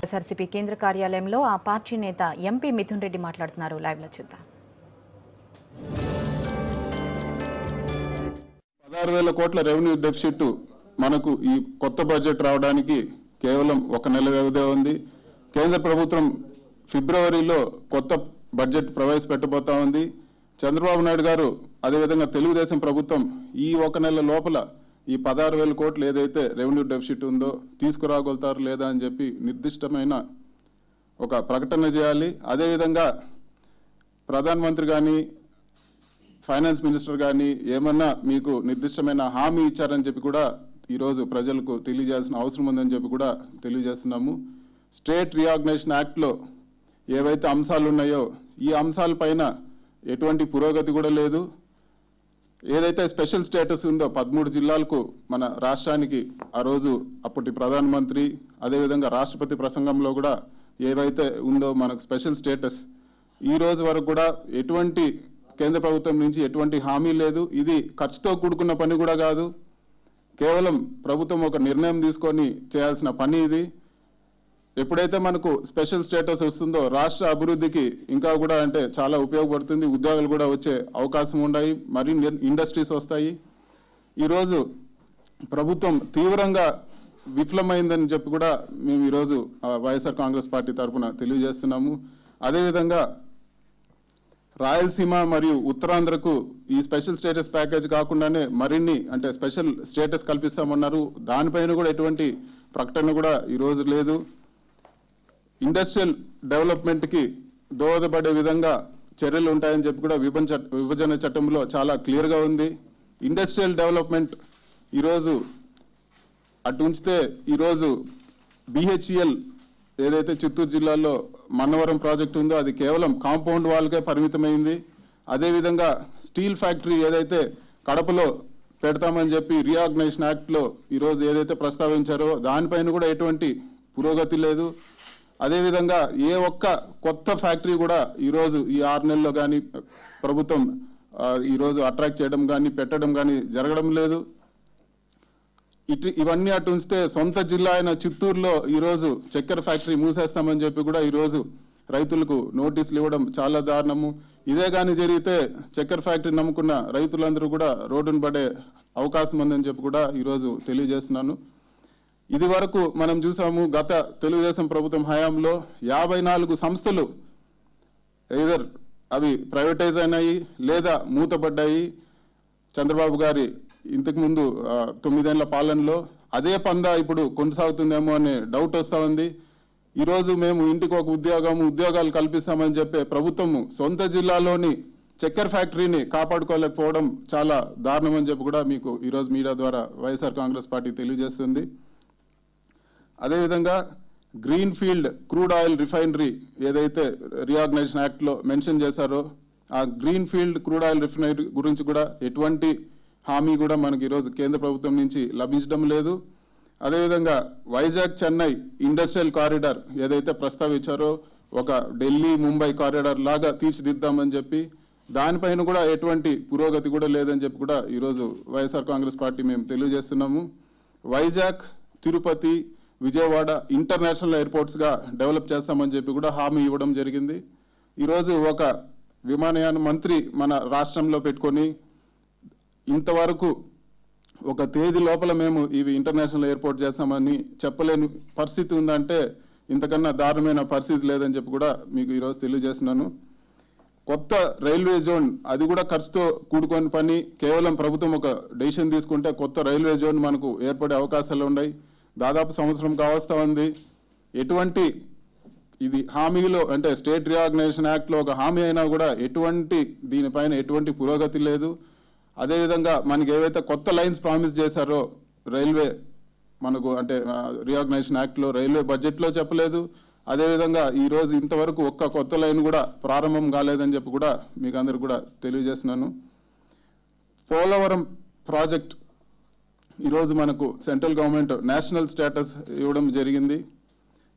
వైఎస్ఆర్సీపీ కేంద్ర కార్యాలయంలో ఆ పార్టీ నేత ఎంపీ మిథున్ రెడ్డి మాట్లాడుతున్నారు. లైవ్ లో చూద్దాం. 16,000 కోట్ల రెవెన్యూ డెఫిసిట్ మనకు ఈ కొత్త బడ్జెట్ రావడానికి కేవలం ఒక నెల వ్యవధి ఉంది. కేంద్ర ప్రభుత్వం ఫిబ్రవరిలో కొత్త బడ్జెట్ ప్రవేశపెట్టబోతా ఉంది. చంద్రబాబు నాయుడు గారు అదేవిధంగా తెలుగుదేశం ప్రభుత్వం ఈ ఒక నెల లోపల ఈ 16,000 కోట్లు ఏదైతే రెవెన్యూ డెఫిసిట్ ఉందో తీసుకురాగలుగుతారు లేదా అని చెప్పి నిర్దిష్టమైన ఒక ప్రకటన చేయాలి. అదేవిధంగా ప్రధానమంత్రి కానీ ఫైనాన్స్ మినిస్టర్ కానీ ఏమన్నా మీకు నిర్దిష్టమైన హామీ ఇచ్చారని చెప్పి కూడా ఈరోజు ప్రజలకు తెలియజేయాల్సిన అవసరం ఉందని చెప్పి కూడా తెలియజేస్తున్నాము. స్టేట్ రీఆర్గనైజేషన్ యాక్ట్లో ఏవైతే అంశాలు ఉన్నాయో ఈ అంశాలపైన ఎటువంటి పురోగతి కూడా లేదు. ఏదైతే స్పెషల్ స్టేటస్ ఉందో 13 జిల్లాలకు మన రాష్ట్రానికి ఆ రోజు అప్పటి ప్రధానమంత్రి అదేవిధంగా రాష్ట్రపతి ప్రసంగంలో కూడా ఏవైతే ఉందో మనకు స్పెషల్ స్టేటస్ ఈ రోజు వరకు కూడా ఎటువంటి కేంద్ర ప్రభుత్వం నుంచి ఎటువంటి హామీ లేదు. ఇది ఖర్చుతో కూడుకున్న పని కూడా కాదు. కేవలం ప్రభుత్వం ఒక నిర్ణయం తీసుకొని చేయాల్సిన పని ఇది. ఎప్పుడైతే మనకు స్పెషల్ స్టేటస్ వస్తుందో రాష్ట్ర అభివృద్ధికి ఇంకా కూడా అంటే చాలా ఉపయోగపడుతుంది. ఉద్యోగాలు కూడా వచ్చే అవకాశం ఉన్నాయి, మరిన్ని ఇండస్ట్రీస్ వస్తాయి. ఈరోజు ప్రభుత్వం తీవ్రంగా విఫలమైందని చెప్పి కూడా మేము ఈరోజు వైఎస్ఆర్ కాంగ్రెస్ పార్టీ తరఫున తెలియజేస్తున్నాము. అదేవిధంగా రాయలసీమ మరియు ఉత్తరాంధ్రకు ఈ స్పెషల్ స్టేటస్ ప్యాకేజ్ కాకుండానే మరిన్ని అంటే స్పెషల్ స్టేటస్ కల్పిస్తామన్నారు. దానిపైన కూడా ఎటువంటి ప్రకటన కూడా ఈరోజు లేదు. ఇండస్ట్రియల్ డెవలప్మెంట్ కి దోహదపడే విధంగా చర్యలు ఉంటాయని చెప్పి కూడా విభజన చట్టంలో చాలా క్లియర్ గా ఉంది. ఇండస్ట్రియల్ డెవలప్మెంట్ ఈరోజు అటు ఉంచితే ఈరోజు బిహెచ్ఈఎల్ ఏదైతే చిత్తూరు జిల్లాలో మన్నవరం ప్రాజెక్ట్ ఉందో అది కేవలం కాంపౌండ్ వాల్కే పరిమితమైంది. అదేవిధంగా స్టీల్ ఫ్యాక్టరీ ఏదైతే కడపలో పెడతామని చెప్పి రీఆర్గనైజేషన్ యాక్ట్ లో ఈరోజు ఏదైతే ప్రస్తావించారో దానిపైన కూడా ఎటువంటి పురోగతి లేదు. అదేవిధంగా ఏ ఒక్క కొత్త ఫ్యాక్టరీ కూడా ఈరోజు ఈ 6 నెలల్లో కానీ ప్రభుత్వం ఈరోజు అట్రాక్ట్ చేయడం కానీ పెట్టడం కానీ జరగడం లేదు. ఇవన్నీ అటు ఉంచితే సొంత జిల్లా అయిన చిత్తూరులో ఈరోజు చక్కెర ఫ్యాక్టరీ మూసేస్తామని చెప్పి కూడా ఈరోజు రైతులకు నోటీసులు ఇవ్వడం చాలా దారుణము. ఇదే కానీ జరిగితే చక్కెర ఫ్యాక్టరీ నమ్ముకున్న రైతులందరూ కూడా రోడ్డును పడే అవకాశం ఉందని చెప్పి కూడా ఈరోజు తెలియజేస్తున్నాను. ఇది వరకు మనం చూసాము గత తెలుగుదేశం ప్రభుత్వం హయాంలో 54 సంస్థలు ఎయిదర్ అవి ప్రైవేటైజ్ అయినాయి లేదా మూతపడ్డాయి. చంద్రబాబు గారి ఇంతకు ముందు 9 ఏళ్ల పాలనలో అదే పందా ఇప్పుడు కొనసాగుతుందేమో అనే డౌట్ వస్తా ఉంది. ఈరోజు మేము ఇంటికి ఒక ఉద్యోగాలు కల్పిస్తామని చెప్పే ప్రభుత్వము సొంత జిల్లాలోని చక్కెర ఫ్యాక్టరీని కాపాడుకోలేకపోవడం చాలా దారుణం అని చెప్పి కూడా మీకు ఈరోజు మీడియా ద్వారా వైఎస్ఆర్ కాంగ్రెస్ పార్టీ తెలియజేస్తుంది. అదేవిధంగా green field crude oil refinery ఏదైతే రీఆర్గనైజేషన్ యాక్ట్ లో మెన్షన్ చేశారో ఆ green field crude oil refinery గురించి కూడా ఎటువంటి హామీ కూడా మనకి ఈరోజు కేంద్ర ప్రభుత్వం నుంచి లభించడం లేదు. అదేవిధంగా వైజాగ్ చెన్నై ఇండస్ట్రియల్ కారిడార్ ఏదైతే ప్రస్తావించారో ఒక ఢిల్లీ ముంబై కారిడార్ లాగా తీర్చిదిద్దామని చెప్పి దానిపైన కూడా ఎటువంటి పురోగతి కూడా లేదని చెప్పి కూడా ఈరోజు వైఎస్ఆర్ కాంగ్రెస్ పార్టీ మేము తెలియజేస్తున్నాము. వైజాగ్, తిరుపతి, విజయవాడ ఇంటర్నేషనల్ ఎయిర్పోర్ట్స్ గా డెవలప్ చేస్తామని చెప్పి కూడా హామీ ఇవ్వడం జరిగింది. ఈరోజు ఒక విమానయాన మంత్రి మన రాష్ట్రంలో పెట్టుకొని ఇంతవరకు ఒక తేదీ లోపల మేము ఇవి ఇంటర్నేషనల్ ఎయిర్పోర్ట్ చేస్తామని చెప్పలేని పరిస్థితి ఉందంటే ఇంతకన్నా దారుణమైన పరిస్థితి లేదని చెప్పి కూడా మీకు ఈరోజు తెలియజేస్తున్నాను. కొత్త రైల్వే జోన్ అది కూడా ఖర్చుతో కూడుకొని పని. కేవలం ప్రభుత్వం ఒక డెసిషన్ తీసుకుంటే కొత్త రైల్వే జోన్ మనకు ఏర్పడే అవకాశాలు ఉన్నాయి. దాదాపు సంవత్సరం కావస్తా ఉంది. ఎటువంటి ఇది హామీలో అంటే స్టేట్ రీఆర్గనైజేషన్ యాక్ట్ లో ఒక హామీ అయినా కూడా ఎటువంటి దీనిపైన ఎటువంటి పురోగతి లేదు. అదేవిధంగా మనకి ఏవైతే కొత్త లైన్స్ ప్రామిస్ చేశారో రైల్వే మనకు అంటే రీఆర్గనైజేషన్ యాక్ట్ లో రైల్వే బడ్జెట్ లో చెప్పలేదు. అదేవిధంగా ఈ రోజు ఇంతవరకు ఒక్క కొత్త లైన్ కూడా ప్రారంభం కాలేదని చెప్పి కూడా మీకు అందరు కూడా తెలియజేస్తున్నాను. పోలవరం ప్రాజెక్ట్ ఈరోజు మనకు సెంట్రల్ గవర్నమెంట్ నేషనల్ స్టేటస్ ఇవ్వడం జరిగింది.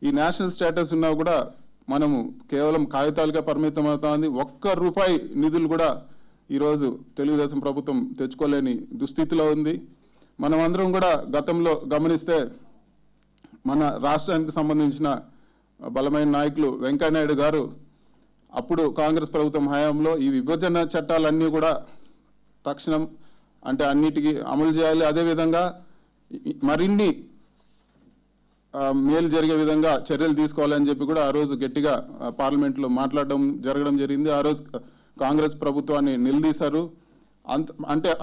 ఈ నేషనల్ స్టేటస్ ఉన్నా కూడా మనము కేవలం కాగితాలుగా పరిమితం అవుతుంది. ₹1 నిధులు కూడా ఈరోజు తెలుగుదేశం ప్రభుత్వం తెచ్చుకోలేని దుస్థితిలో ఉంది. మనమందరం కూడా గతంలో గమనిస్తే మన రాష్ట్రానికి సంబంధించిన బలమైన నాయకులు వెంకయ్యనాయుడు గారు అప్పుడు కాంగ్రెస్ ప్రభుత్వం హయాంలో ఈ విభజన చట్టాలన్నీ కూడా తక్షణం అంటే అన్నిటికీ అమలు చేయాలి, అదేవిధంగా మరిన్ని మేలు జరిగే విధంగా చర్యలు తీసుకోవాలని చెప్పి కూడా ఆ రోజు గట్టిగా పార్లమెంట్లో జరగడం జరిగింది. ఆ రోజు కాంగ్రెస్ ప్రభుత్వాన్ని నిలదీశారు.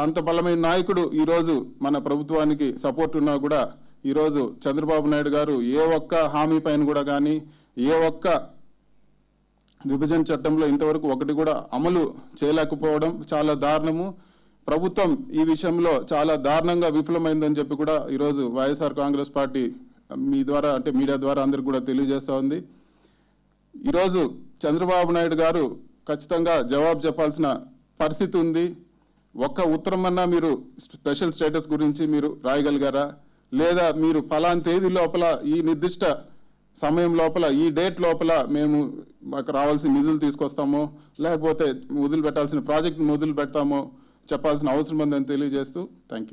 అంత బలమైన నాయకుడు ఈరోజు మన ప్రభుత్వానికి సపోర్ట్ ఉన్నా కూడా ఈరోజు చంద్రబాబు నాయుడు గారు ఏ ఒక్క హామీ పైన కూడా కానీ ఏ ఒక్క విభజన చట్టంలో ఇంతవరకు ఒకటి కూడా అమలు చేయలేకపోవడం చాలా దారుణము. ప్రభుత్వం ఈ విషయంలో చాలా దారుణంగా విఫలమైందని చెప్పి కూడా ఈరోజు వైఎస్ఆర్ కాంగ్రెస్ పార్టీ మీ ద్వారా అంటే మీడియా ద్వారా అందరికి కూడా తెలియజేస్తా ఉంది. ఈరోజు చంద్రబాబు నాయుడు గారు ఖచ్చితంగా జవాబు చెప్పాల్సిన పరిస్థితి ఉంది. ఒక్క ఉత్తరం అన్నా మీరు స్పెషల్ స్టేటస్ గురించి మీరు రాయగలిగారా, లేదా మీరు ఫలానా తేదీ లోపల ఈ నిర్దిష్ట సమయం లోపల ఈ డేట్ లోపల మేము మాకు రావాల్సిన నిధులు తీసుకొస్తామో లేకపోతే మొదలు పెట్టాల్సిన ప్రాజెక్ట్ మొదలు పెడతామో చెప్పాల్సిన అవసరం ఉందని తెలియజేస్తూ థ్యాంక్ యూ.